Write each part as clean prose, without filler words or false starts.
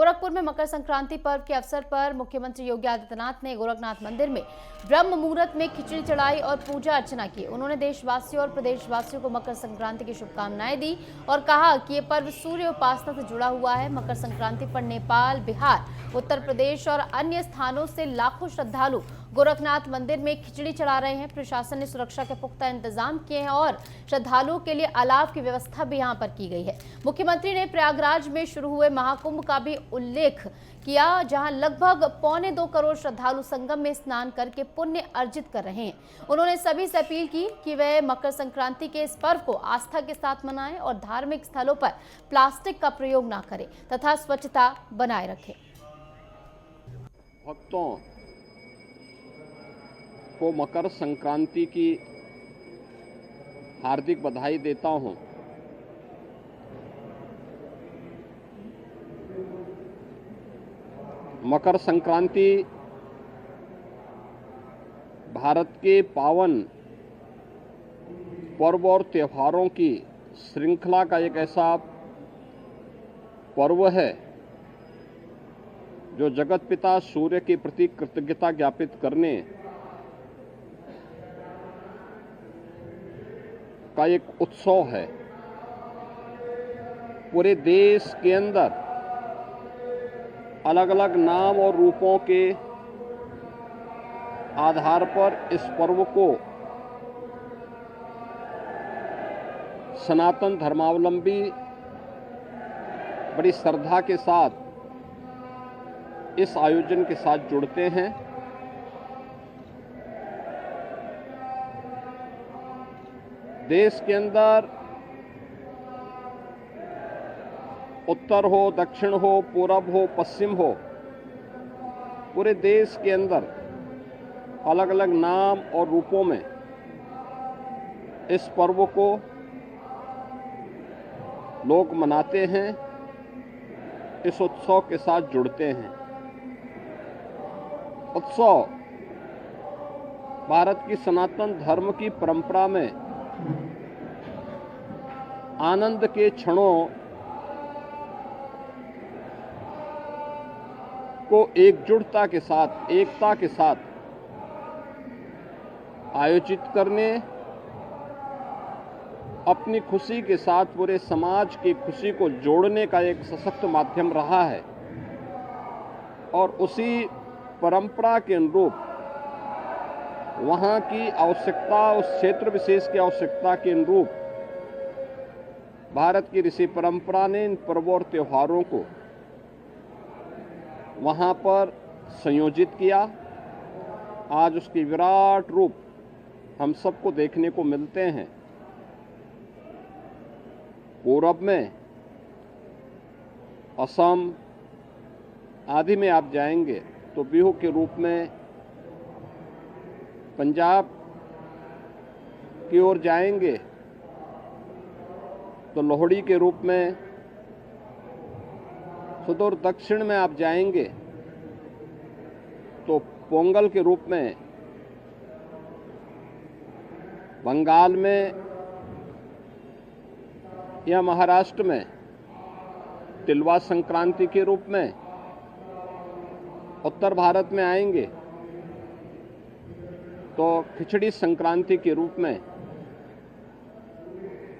गोरखपुर में मकर संक्रांति पर्व के अवसर पर मुख्यमंत्री योगी आदित्यनाथ ने गोरखनाथ मंदिर में ब्रह्म मुहूर्त में खिचड़ी चढ़ाई और पूजा अर्चना की। उन्होंने देशवासियों और प्रदेशवासियों को मकर संक्रांति की शुभकामनाएं दी और कहा कि ये पर्व सूर्य उपासना से जुड़ा हुआ है। मकर संक्रांति पर नेपाल, बिहार, उत्तर प्रदेश और अन्य स्थानों से लाखों श्रद्धालु गोरखनाथ मंदिर में खिचड़ी चढ़ा रहे हैं। प्रशासन ने सुरक्षा के पुख्ता इंतजाम किए हैं और श्रद्धालुओं के लिए अलाव की व्यवस्था भी यहां पर की गई है। मुख्यमंत्री ने प्रयागराज में शुरू हुए महाकुंभ का भी उल्लेख किया, जहां लगभग 1.25 करोड़ श्रद्धालु संगम में स्नान करके पुण्य अर्जित कर रहे हैं। उन्होंने सभी से अपील की कि वे मकर संक्रांति के इस पर्व को आस्था के साथ मनाएं और धार्मिक स्थलों पर प्लास्टिक का प्रयोग न करें तथा स्वच्छता बनाए रखें। भक्तों को मकर संक्रांति की हार्दिक बधाई देता हूं। मकर संक्रांति भारत के पावन पर्व और त्योहारों की श्रृंखला का एक ऐसा पर्व है जो जगत पिता सूर्य के प्रति कृतज्ञता ज्ञापित करने का एक उत्सव है। पूरे देश के अंदर अलग अलग नाम और रूपों के आधार पर इस पर्व को सनातन धर्मावलंबी बड़ी श्रद्धा के साथ इस आयोजन के साथ जुड़ते हैं। देश के अंदर उत्तर हो, दक्षिण हो, पूरब हो, पश्चिम हो, पूरे देश के अंदर अलग अलग नाम और रूपों में इस पर्व को लोग मनाते हैं, इस उत्सव के साथ जुड़ते हैं। उत्सव भारत की सनातन धर्म की परंपरा में आनंद के क्षणों को एकजुटता के साथ, एकता के साथ आयोजित करने, अपनी खुशी के साथ पूरे समाज की खुशी को जोड़ने का एक सशक्त माध्यम रहा है। और उसी परंपरा के अनुरूप वहाँ की आवश्यकता, उस क्षेत्र विशेष की आवश्यकता के अनुरूप भारत की ऋषि परंपरा ने इन पर्वों और त्योहारों को वहाँ पर संयोजित किया। आज उसकी विराट रूप हम सबको देखने को मिलते हैं। पूरब में असम आदि में आप जाएंगे तो बिहू के रूप में, पंजाब की ओर जाएंगे तो लोहड़ी के रूप में, सुदूर दक्षिण में आप जाएंगे तो पोंगल के रूप में, बंगाल में या महाराष्ट्र में तिलवा संक्रांति के रूप में, उत्तर भारत में आएंगे तो खिचड़ी संक्रांति के रूप में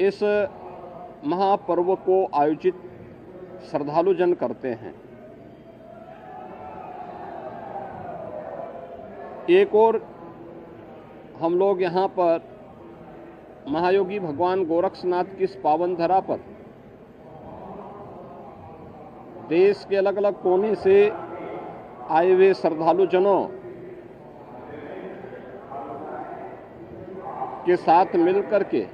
इस महापर्व को आयोजित श्रद्धालु जन करते हैं। एक और हम लोग यहाँ पर महायोगी भगवान गोरक्षनाथ की इस पावन धरा पर देश के अलग अलग कोने से आए हुए श्रद्धालु जनों के साथ मिलकर के,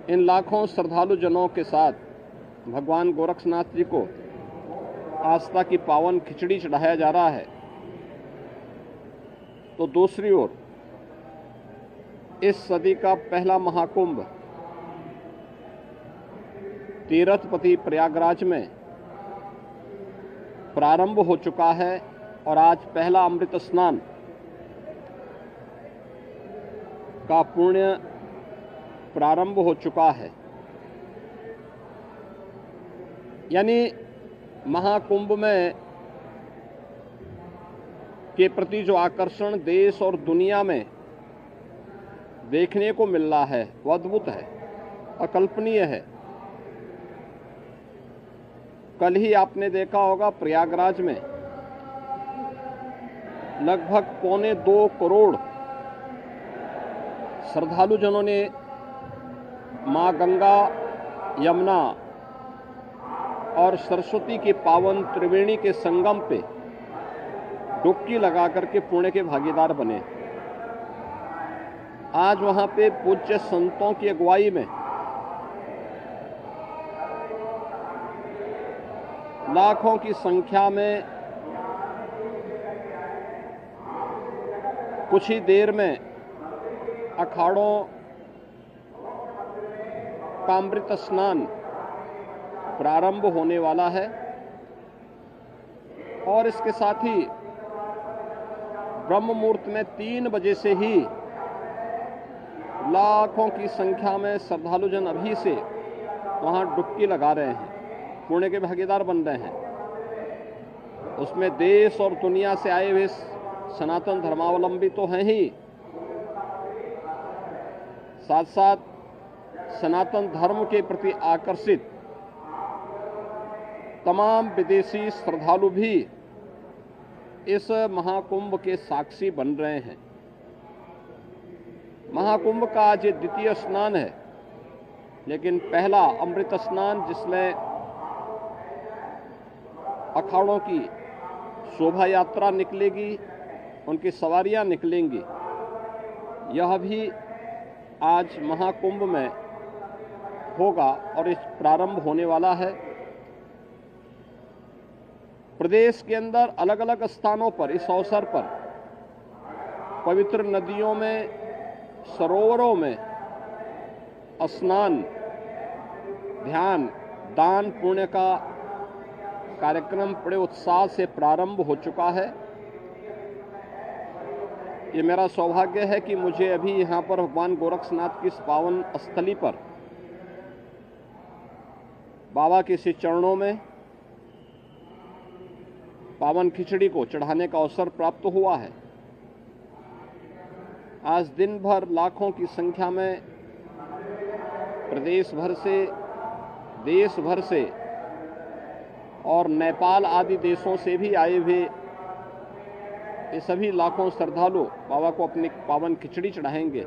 इन लाखों श्रद्धालु जनों के साथ भगवान गोरक्षनाथ जी को आस्था की पावन खिचड़ी चढ़ाया जा रहा है। तो दूसरी ओर इस सदी का पहला महाकुंभ तीर्थपति प्रयागराज में प्रारंभ हो चुका है और आज पहला अमृत स्नान का पुण्य प्रारंभ हो चुका है। यानी महाकुंभ में के प्रति जो आकर्षण देश और दुनिया में देखने को मिल रहा है वो अद्भुत है, अकल्पनीय है। कल ही आपने देखा होगा प्रयागराज में लगभग 1.25 करोड़ श्रद्धालुजनों ने मां गंगा, यमुना और सरस्वती के पावन त्रिवेणी के संगम पे डुबकी लगा करके पुण्य के भागीदार बने। आज वहां पे पूज्य संतों की अगुवाई में लाखों की संख्या में कुछ ही देर में अखाड़ों का अमृत स्नान प्रारंभ होने वाला है और इसके साथ ही ब्रह्म मुहूर्त में 3 बजे से ही लाखों की संख्या में श्रद्धालुजन अभी से वहां डुबकी लगा रहे हैं, पुण्य के भागीदार बन रहे हैं। उसमें देश और दुनिया से आए हुए सनातन धर्मावलंबी तो हैं ही, साथ साथ सनातन धर्म के प्रति आकर्षित तमाम विदेशी श्रद्धालु भी इस महाकुंभ के साक्षी बन रहे हैं। महाकुंभ का आज ये द्वितीय स्नान है, लेकिन पहला अमृत स्नान जिसमें अखाड़ों की शोभा यात्रा निकलेगी, उनकी सवारियां निकलेंगी, यह भी आज महाकुंभ में होगा और इस प्रारंभ होने वाला है। प्रदेश के अंदर अलग अलग स्थानों पर इस अवसर पर पवित्र नदियों में, सरोवरों में स्नान, ध्यान, दान, पुण्य का कार्यक्रम बड़े उत्साह से प्रारंभ हो चुका है। ये मेरा सौभाग्य है कि मुझे अभी यहाँ पर भगवान गोरक्षनाथ की इस पावन स्थली पर बाबा के श्री चरणों में पावन खिचड़ी को चढ़ाने का अवसर प्राप्त हुआ है। आज दिन भर लाखों की संख्या में प्रदेश भर से, देश भर से और नेपाल आदि देशों से भी आए हुए ये सभी लाखों श्रद्धालु बाबा को अपनी पावन खिचड़ी चढ़ाएंगे।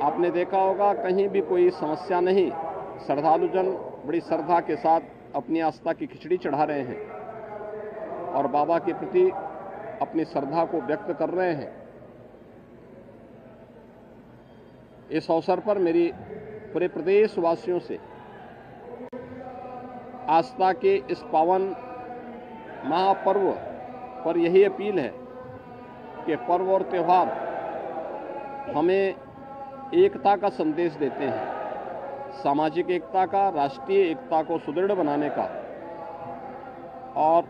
आपने देखा होगा कहीं भी कोई समस्या नहीं, श्रद्धालुजन बड़ी श्रद्धा के साथ अपनी आस्था की खिचड़ी चढ़ा रहे हैं और बाबा के प्रति अपनी श्रद्धा को व्यक्त कर रहे हैं। इस अवसर पर मेरी पूरे प्रदेश वासियों से आस्था के इस पावन महापर्व पर यही अपील है कि पर्व और त्यौहार हमें एकता का संदेश देते हैं, सामाजिक एकता का, राष्ट्रीय एकता को सुदृढ़ बनाने का, और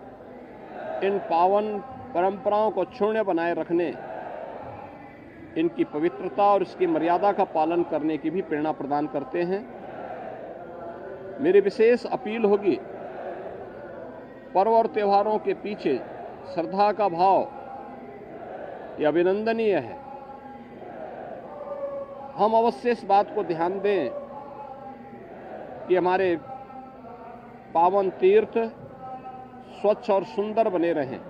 इन पावन परंपराओं को क्षुण्य बनाए रखने, इनकी पवित्रता और इसकी मर्यादा का पालन करने की भी प्रेरणा प्रदान करते हैं। मेरी विशेष अपील होगी, पर्व और त्योहारों के पीछे श्रद्धा का भाव ये अभिनंदनीय है। हम अवश्य इस बात को ध्यान दें कि हमारे पावन तीर्थ स्वच्छ और सुंदर बने रहें।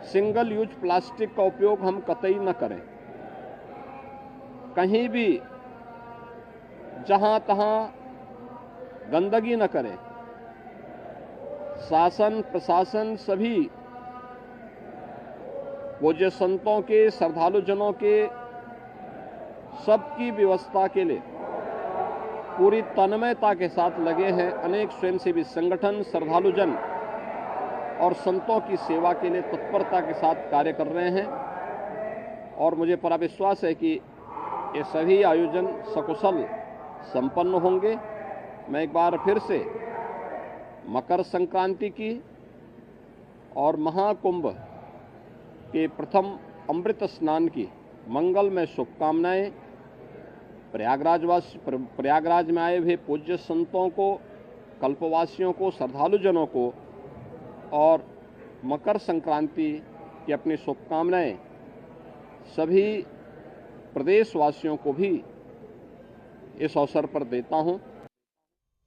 सिंगल यूज प्लास्टिक का उपयोग हम कतई न करें। कहीं भी जहां तहां गंदगी न करें। शासन प्रशासन सभी पूज्य संतों के, श्रद्धालुजनों के सबकी व्यवस्था के लिए पूरी तन्मयता के साथ लगे हैं। अनेक स्वयंसेवी संगठन श्रद्धालुजन और संतों की सेवा के लिए तत्परता के साथ कार्य कर रहे हैं और मुझे पूरा विश्वास है कि ये सभी आयोजन सकुशल संपन्न होंगे। मैं एक बार फिर से मकर संक्रांति की और महाकुंभ के प्रथम अमृत स्नान की मंगलमय शुभकामनाएं प्रयागराज में आए हुए पूज्य संतों को, कल्पवासियों को, श्रद्धालुजनों को और मकर संक्रांति की अपनी शुभकामनाएं सभी प्रदेशवासियों को भी इस अवसर पर देता हूं।